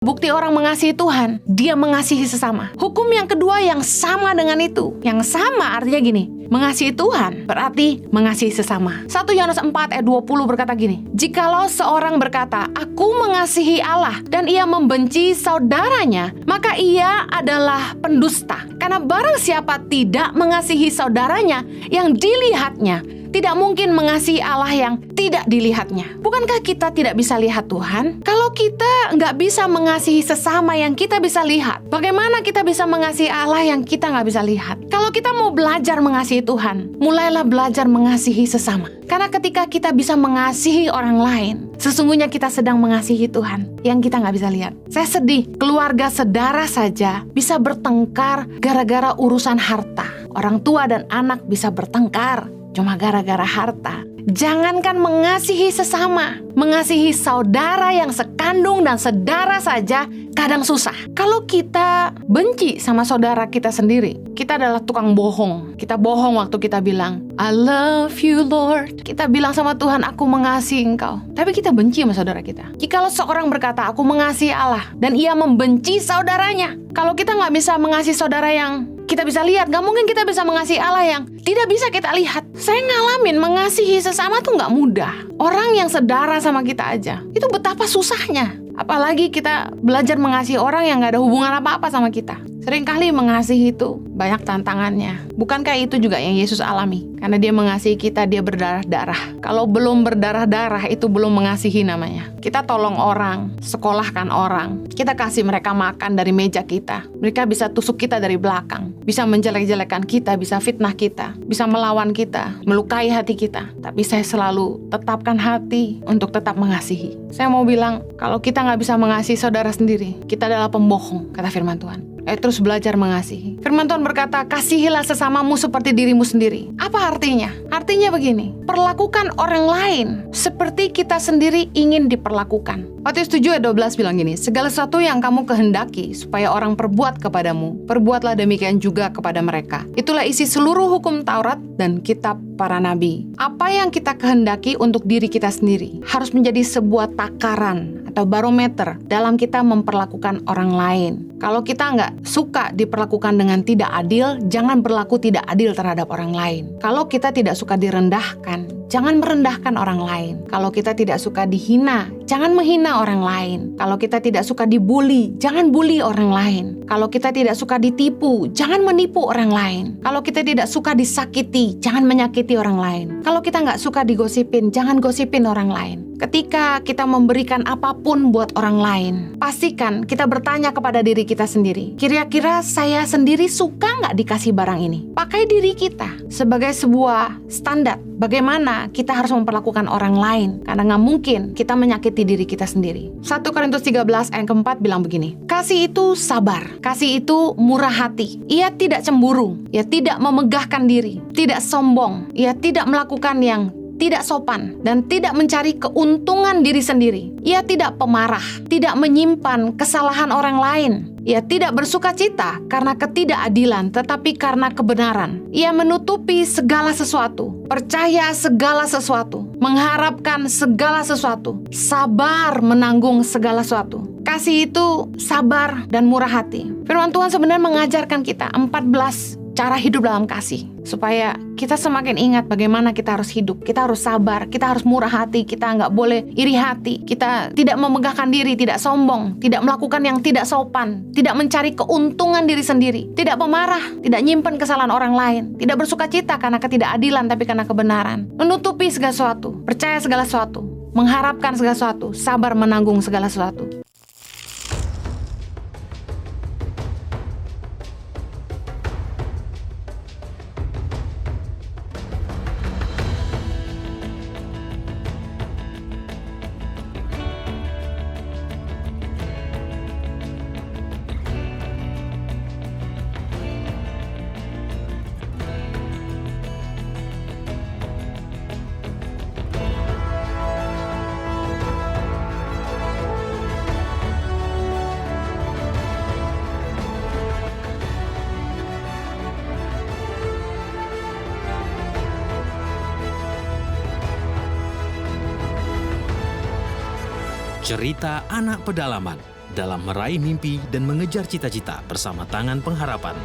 Bukti orang mengasihi Tuhan, dia mengasihi sesama. Hukum yang kedua yang sama dengan itu. Yang sama artinya gini, mengasihi Tuhan berarti mengasihi sesama. 1 Yohanes 4 ayat 20 berkata gini, jikalau seorang berkata, aku mengasihi Allah, dan ia membenci saudaranya, maka ia adalah pendusta. Karena barang siapa tidak mengasihi saudaranya yang dilihatnya, tidak mungkin mengasihi Allah yang tidak dilihatnya. Bukankah kita tidak bisa lihat Tuhan? Kalau kita nggak bisa mengasihi sesama yang kita bisa lihat, bagaimana kita bisa mengasihi Allah yang kita nggak bisa lihat? Kalau kita mau belajar mengasihi Tuhan, mulailah belajar mengasihi sesama. Karena ketika kita bisa mengasihi orang lain, sesungguhnya kita sedang mengasihi Tuhan yang kita nggak bisa lihat. Saya sedih, keluarga sedara saja bisa bertengkar gara-gara urusan harta. Orang tua dan anak bisa bertengkar cuma gara-gara harta. Jangankan mengasihi sesama, mengasihi saudara yang sekandung dan sedara saja kadang susah. Kalau kita benci sama saudara kita sendiri, kita adalah tukang bohong. Kita bohong waktu kita bilang, I love you Lord. Kita bilang sama Tuhan, aku mengasihi engkau. Tapi kita benci sama saudara kita. Jikalau seorang berkata, aku mengasihi Allah, dan ia membenci saudaranya. Kalau kita gak bisa mengasihi saudara yang kita bisa lihat, gak mungkin kita bisa mengasihi Allah yang tidak bisa kita lihat. Saya ngalamin mengasihi sesama tuh gak mudah. Orang yang sedara sama kita aja, itu betapa susahnya. Apalagi kita belajar mengasihi orang yang gak ada hubungan apa-apa sama kita. Seringkali mengasihi itu banyak tantangannya. Bukankah itu juga yang Yesus alami? Karena dia mengasihi kita, dia berdarah-darah. Kalau belum berdarah-darah, itu belum mengasihi namanya. Kita tolong orang, sekolahkan orang. Kita kasih mereka makan dari meja kita. Mereka bisa tusuk kita dari belakang. Bisa menjelek-jelekan kita, bisa fitnah kita. Bisa melawan kita, melukai hati kita. Tapi saya selalu tetapkan hati untuk tetap mengasihi. Saya mau bilang, kalau kita gak bisa mengasihi saudara sendiri, kita adalah pembohong, kata firman Tuhan. Terus belajar mengasihi. Firman Tuhan berkata, kasihilah sesamamu seperti dirimu sendiri. Apa artinya? Artinya begini, perlakukan orang lain seperti kita sendiri ingin diperlakukan. Matius 7 ayat 12 bilang gini, segala sesuatu yang kamu kehendaki supaya orang perbuat kepadamu, perbuatlah demikian juga kepada mereka. Itulah isi seluruh hukum Taurat dan kitab para nabi. Apa yang kita kehendaki untuk diri kita sendiri harus menjadi sebuah takaran atau barometer dalam kita memperlakukan orang lain. Kalau kita nggak suka diperlakukan dengan tidak adil, jangan berlaku tidak adil terhadap orang lain. Kalau kita tidak suka direndahkan, jangan merendahkan orang lain. Kalau kita tidak suka dihina, jangan menghina orang lain. Kalau kita tidak suka dibully, jangan bully orang lain. Kalau kita tidak suka ditipu, jangan menipu orang lain. Kalau kita tidak suka disakiti, jangan menyakiti orang lain. Kalau kita nggak suka digosipin, jangan gosipin orang lain. Ketika kita memberikan apapun buat orang lain, pastikan kita bertanya kepada diri kita sendiri. Kira-kira saya sendiri suka nggak dikasih barang ini? Pakai diri kita sebagai sebuah standar bagaimana kita harus memperlakukan orang lain. Karena nggak mungkin kita menyakiti diri kita sendiri. 1 Korintus 13 ayat keempat bilang begini, kasih itu sabar, kasih itu murah hati. Ia tidak cemburu, ia tidak memegahkan diri, tidak sombong, ia tidak melakukan yang tidak sopan, dan tidak mencari keuntungan diri sendiri. Ia tidak pemarah, tidak menyimpan kesalahan orang lain. Ia tidak bersuka cita karena ketidakadilan, tetapi karena kebenaran. Ia menutupi segala sesuatu, percaya segala sesuatu, mengharapkan segala sesuatu, sabar menanggung segala sesuatu. Kasih itu sabar dan murah hati. Firman Tuhan sebenarnya mengajarkan kita 14 cara hidup dalam kasih, supaya kita semakin ingat bagaimana kita harus hidup. Kita harus sabar, kita harus murah hati, kita nggak boleh iri hati, kita tidak memegahkan diri, tidak sombong, tidak melakukan yang tidak sopan, tidak mencari keuntungan diri sendiri, tidak pemarah, tidak nyimpen kesalahan orang lain, tidak bersuka cita karena ketidakadilan tapi karena kebenaran, menutupi segala sesuatu, percaya segala sesuatu, mengharapkan segala sesuatu, sabar menanggung segala sesuatu. Cerita Anak Pedalaman dalam meraih mimpi dan mengejar cita-cita bersama Tangan Pengharapan.